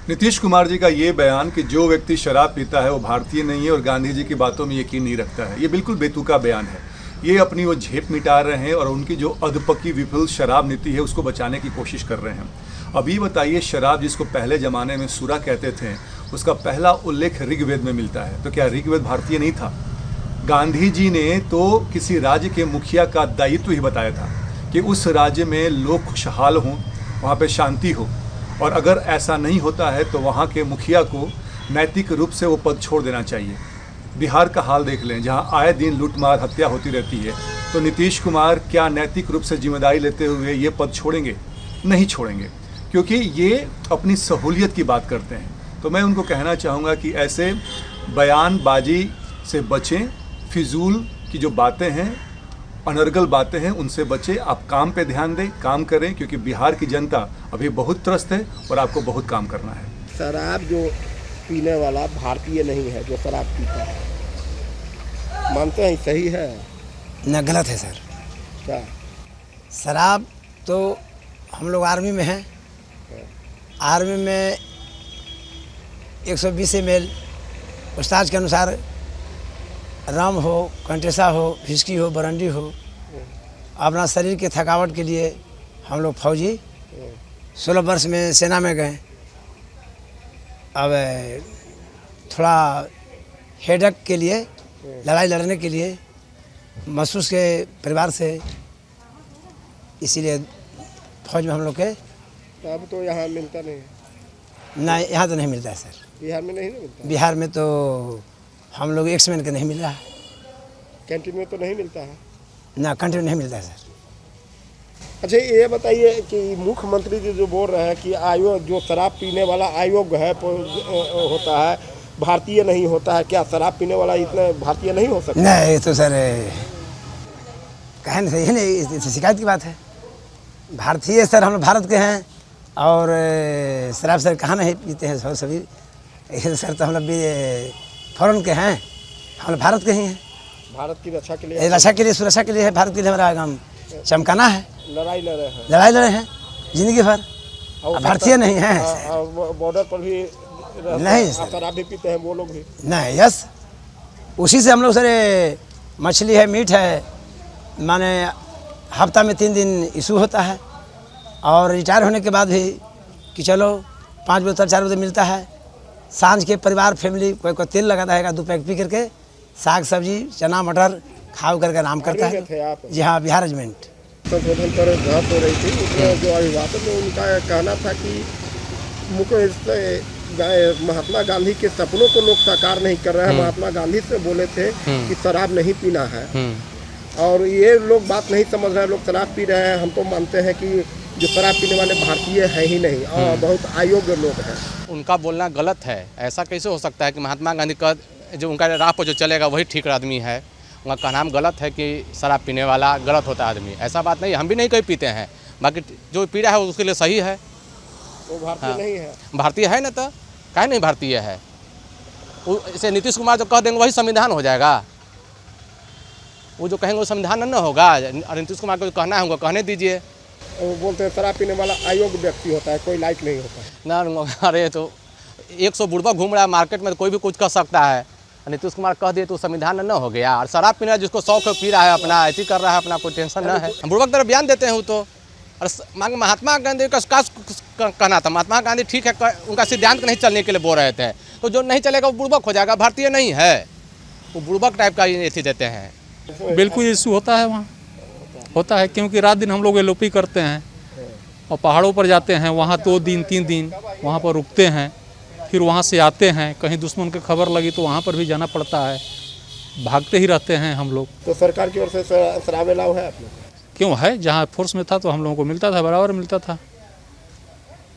नीतीश कुमार जी का ये बयान कि जो व्यक्ति शराब पीता है वो भारतीय नहीं है और गांधी जी की बातों में यकीन नहीं रखता है, ये बिल्कुल बेतुका बयान है। ये अपनी वो झेप मिटा रहे हैं और उनकी जो अधपकी विफल शराब नीति है उसको बचाने की कोशिश कर रहे हैं। अभी बताइए, शराब जिसको पहले ज़माने में सुरा कहते थे, उसका पहला उल्लेख ऋग्वेद में मिलता है, तो क्या ऋग्वेद भारतीय नहीं था? गांधी जी ने तो किसी राज्य के मुखिया का दायित्व ही बताया था कि उस राज्य में लोग खुशहाल हों, वहाँ पे शांति हो, और अगर ऐसा नहीं होता है तो वहाँ के मुखिया को नैतिक रूप से वो पद छोड़ देना चाहिए। बिहार का हाल देख लें, जहाँ आए दिन लूटमार हत्या होती रहती है, तो नीतीश कुमार क्या नैतिक रूप से जिम्मेदारी लेते हुए ये पद छोड़ेंगे? नहीं छोड़ेंगे, क्योंकि ये अपनी सहूलियत की बात करते हैं। तो मैं उनको कहना चाहूँगा कि ऐसे बयानबाजी से बचें, फिजूल की जो बातें हैं, अनर्गल बातें हैं, उनसे बचें। आप काम पे ध्यान दें, काम करें, क्योंकि बिहार की जनता अभी बहुत त्रस्त है और आपको बहुत काम करना है। शराब जो पीने वाला भारतीय नहीं है, जो शराब पीता है, मानते हैं सही है? न, गलत है सर। क्या? शराब तो हम लोग आर्मी में हैं, आर्मी में 120 ml उस्ताद के अनुसार रम हो, कंटेसा हो, विस्की हो, ब्रांडी हो, अपना शरीर के थकावट के लिए हम लोग फौजी 16 वर्ष में सेना में गए। अब थोड़ा हेडक के लिए, लड़ाई लड़ने के लिए महसूस के परिवार से, इसीलिए फौज में हम लोग के। अब तो यहाँ मिलता नहीं है? नहीं, यहाँ तो नहीं मिलता है सर। बिहार में नहीं मिलता? बिहार में तो हम लोग एक्समैन के नहीं मिल रहा है। कैंटीन में तो नहीं मिलता है ना, कैंटीन में नहीं मिलता है सर। अच्छा, ये बताइए कि मुख्यमंत्री जी जो बोल रहे हैं कि आयोग, जो शराब पीने वाला आयोग है होता है, भारतीय नहीं होता है, क्या शराब पीने वाला इतना भारतीय नहीं हो सकता? नहीं, तो सर कहने सही नहीं, शिकायत की बात है। भारतीय सर, हम लोग भारत के हैं, और शराब सर कहाँ नहीं पीते हैं सभी सर, तो हम लोग भी फॉरेन के हैं, हम लोग भारत के ही हैं। भारत की रक्षा के लिए, रक्षा के लिए, सुरक्षा के लिए है, भारत के लिए हमारा काम चमकाना है। लड़ाई लड़े हैं जिंदगी भर। भारतीय नहीं है, बॉर्डर पर भी नहीं शराब भी पीते हैं वो लोग भी। नहीं, यस, उसी से हम लोग सर मछली है, मीट है, माने हफ्ता में 3 दिन इशू होता है, और रिटायर होने के बाद भी कि चलो 5 बोतल 4 बोतल मिलता है। सांझ के परिवार फैमिली कोई तेल लगाता है, 2 पैक पी करके साग सब्जी चना मटर खाओ करके आराम करता है। जी हाँ, बिहार रेजिमेंट। संशोधन पर बात हो रही थी, उसमें जो अभिभाषक में उनका कहना था कि महात्मा गांधी के सपनों को लोग साकार नहीं कर रहे हैं। महात्मा गांधी से बोले थे कि शराब नहीं पीना है, और ये लोग बात नहीं समझ रहे हैं, लोग शराब पी रहे हैं। हम तो मानते हैं कि जो शराब पीने वाले भारतीय है ही नहीं, और बहुत अयोग्य लोग हैं। उनका बोलना गलत है। ऐसा कैसे हो सकता है कि महात्मा गांधी का जो उनका राह पर जो चलेगा वही ठीक आदमी है? उनका कहना गलत है कि शराब पीने वाला गलत होता है आदमी, ऐसा बात नहीं। हम भी नहीं कहीं पीते हैं, बाकी जो पी रहा है उसके लिए सही है। वो भारतीय नहीं है? भारतीय है ना, तो काहे नहीं भारतीय है? इसे नीतीश कुमार जो कह देंगे वही संविधान हो जाएगा? वो जो कहेंगे वो संविधान न होगा। और नीतीश कुमार को जो कहना है उनको कहने दीजिए। वो बोलते हैं शराब पीने वाला अयोग्य व्यक्ति होता है, कोई लायक नहीं होता ना। अरे तो 100 बुढ़वा घूम रहा है मार्केट में, तो कोई भी कुछ कर सकता है। नीतीश कुमार कह दिए तो संविधान न हो गया। और शराब पीना जिसको शौक है पी रहा है, अपना ऐसी कर रहा है, अपना कोई टेंशन न है। बुढ़वा की तरह बयान देते हैं वो तो। और महात्मा गांधी का कहना था, महात्मा गांधी ठीक है, उनका सिद्धांत नहीं चलने के लिए बोल रहे थे, तो जो नहीं चलेगा वो बुढ़वा हो जाएगा, भारतीय नहीं है वो, बुढ़वा टाइप का ये देते हैं। बिल्कुल इशू होता है, वहाँ होता है, क्योंकि रात दिन हम लोग एलओपी करते हैं और पहाड़ों पर जाते हैं, वहाँ 2 दिन 3 दिन वहाँ पर रुकते हैं, फिर वहाँ से आते हैं। कहीं दुश्मन की खबर लगी तो वहाँ पर भी जाना पड़ता है, भागते ही रहते हैं हम लोग। तो सरकार की ओर से शराब अलाउ है आप लोग? क्यों है, जहाँ फोर्स में था तो हम लोगों को मिलता था, बराबर मिलता था।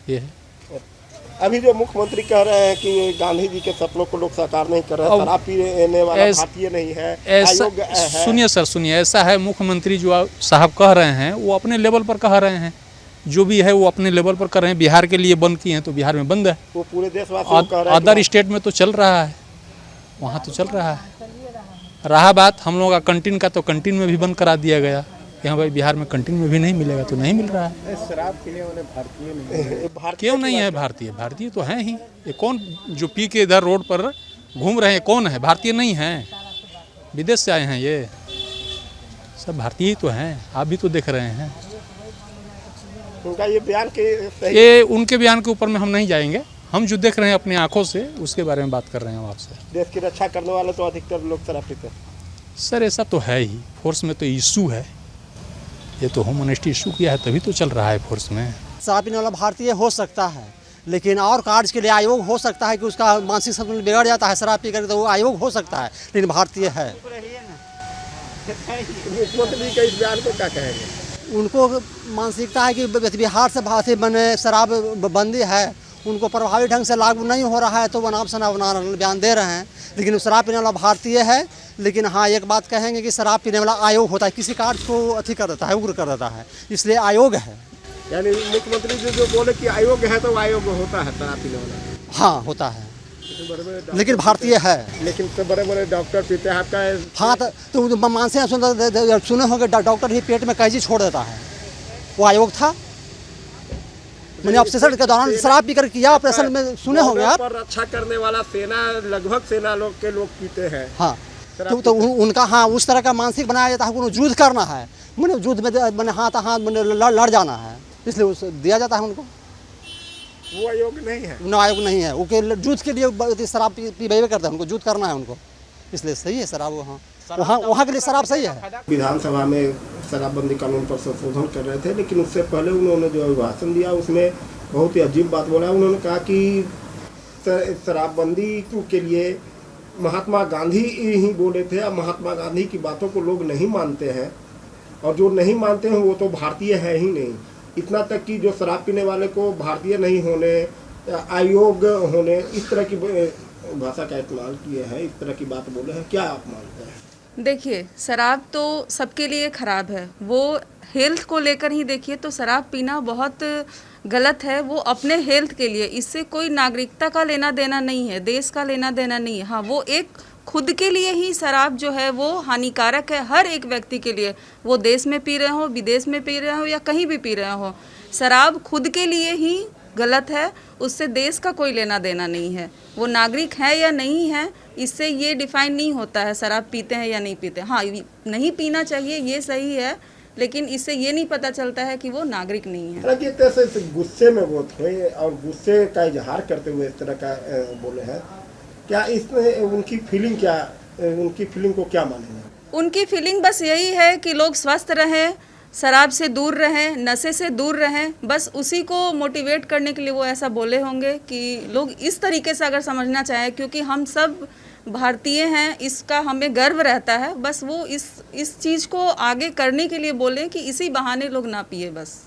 ये है। अभी जो मुख्यमंत्री कह रहे हैं कि गांधी जी के सपनों को लोग साकार नहीं कर रहे हैं, शराब पीने वाला भारतीय नहीं है, अयोग्य है। सुनिए सर, सुनिए, ऐसा है, मुख्यमंत्री जो साहब कह रहे हैं वो अपने लेवल पर कह रहे हैं, जो भी है वो अपने लेवल पर कर रहे हैं। बिहार के लिए बंद किए हैं तो बिहार में बंद है, वो पूरे देशवासियों को कह रहे हैं। अदर स्टेट में तो चल रहा है, वहाँ तो चल रहा है। रहा बात हम लोगों का कंटीन का, तो कंटीन में भी बंद करा दिया गया। कि हाँ भाई बिहार में कंटिन में भी नहीं मिलेगा तो नहीं मिल रहा है। शराब पीने वाले भारतीय नहीं क्यों नहीं है भारतीय? भारतीय तो हैं ही। ये कौन जो पी के इधर रोड पर घूम रहे हैं कौन है? भारतीय नहीं हैं, विदेश से आए हैं, ये सब भारतीय ही तो हैं। आप भी तो देख रहे हैं। उनका ये बयान के ये उनके बयान के ऊपर में हम नहीं जाएंगे। हम जो देख रहे हैं अपनी आंखों से उसके बारे में बात कर रहे हैं हम आपसे। देश की रक्षा करने वाले तो अधिकतर लोग शराब पीते हैं। सर ऐसा तो है ही, फोर्स में तो इशू है, ये तो होम ऑनेस्टी इशू किया है तभी तो चल रहा है फोर्स में। शराब पीने वाला भारतीय हो सकता है, लेकिन और कार्य के लिए आयोग हो सकता है कि उसका मानसिक संतुलन बिगड़ जाता है शराब पी कर, तो वो आयोग हो सकता है, लेकिन भारतीय है। मुख्यमंत्री का इस बयान को क्या कहेंगे? उनको मानसिकता है कि बिहार से भाषी बने शराब बंदी है, उनको प्रभावी ढंग से लागू नहीं हो रहा है तो वो नाम सना बयान दे रहे हैं, लेकिन शराब पीने वाला भारतीय है। लेकिन हाँ एक बात कहेंगे कि शराब पीने वाला आयोग होता है, किसी कार्य को अति कर देता है, उग्र कर देता है, इसलिए आयोग है। यानी मुख्यमंत्री जो बोले कि आयोग है तो आयोग होता है शराब पीने वाला। हाँ होता है, लेकिन भारतीय है। लेकिन तो बड़े बड़े डॉक्टर पीते हैं आपका। हाँ तो मानसे सुने होंगे डॉक्टर ही पेट में कैंची छोड़ देता है, वो आयोग था। मैंने ऑपरेशन के दौरान शराब पीकर किया ऑपरेशन में, सुने होंगे आप। पर रक्षा करने वाला सेना लगभग सेना लोग के लोग पीते हैं। हाँ तो उनका हाँ उस तरह का मानसिक बनाया जाता है, उनको युद्ध करना है, मैंने युद्ध में मैंने हाथ हाथ मैंने लड़ जाना है, इसलिए उसे दिया जाता है उनको। वो आयोग नहीं है, न आयोग नहीं है, वो युद्ध के लिए शराब पीबे करते हैं, उनको युद्ध करना है उनको, इसलिए सही है शराब वहाँ के लिए शराब सही है। विधानसभा में शराबबंदी कानून पर संशोधन कर रहे थे, लेकिन उससे पहले उन्होंने जो अभिभाषण दिया उसमें बहुत ही अजीब बात बोला। उन्होंने कहा कि शराबबंदी के लिए महात्मा गांधी ही बोले थे, अब महात्मा गांधी की बातों को लोग नहीं मानते हैं, और जो नहीं मानते हैं वो तो भारतीय है ही नहीं। इतना तक कि जो शराब पीने वाले को भारतीय नहीं होने, आयोग होने, इस तरह की भाषा का इस्तेमाल किए हैं, इस तरह की बात बोले हैं। क्या आप मानते हैं? देखिए शराब तो सबके लिए ख़राब है, वो हेल्थ को लेकर ही देखिए तो शराब पीना बहुत गलत है, वो अपने हेल्थ के लिए, इससे कोई नागरिकता का लेना देना नहीं है, देश का लेना देना नहीं है। हाँ वो एक खुद के लिए ही शराब जो है वो हानिकारक है, हर एक व्यक्ति के लिए, वो देश में पी रहे हो, विदेश में पी रहे हो या कहीं भी पी रहे हो, शराब खुद के लिए ही गलत है, उससे देश का कोई लेना देना नहीं है। वो नागरिक है या नहीं है इससे ये डिफाइन नहीं होता है शराब पीते हैं या नहीं पीते। हाँ नहीं पीना चाहिए ये सही है, लेकिन इससे ये नहीं पता चलता है कि वो नागरिक नहीं है। हालांकि तैसे गुस्से में वो थे और गुस्से का इजहार करते हुए इस तरह का बोले हैं, क्या इसमें उनकी फीलिंग को क्या मानेंगे? उनकी फीलिंग बस यही है कि लोग स्वस्थ रहें, शराब से दूर रहें, नशे से दूर रहें, बस उसी को मोटिवेट करने के लिए वो ऐसा बोले होंगे कि लोग इस तरीके से अगर समझना चाहें, क्योंकि हम सब भारतीय हैं, इसका हमें गर्व रहता है, बस वो इस चीज़ को आगे करने के लिए बोले कि इसी बहाने लोग ना पिए बस।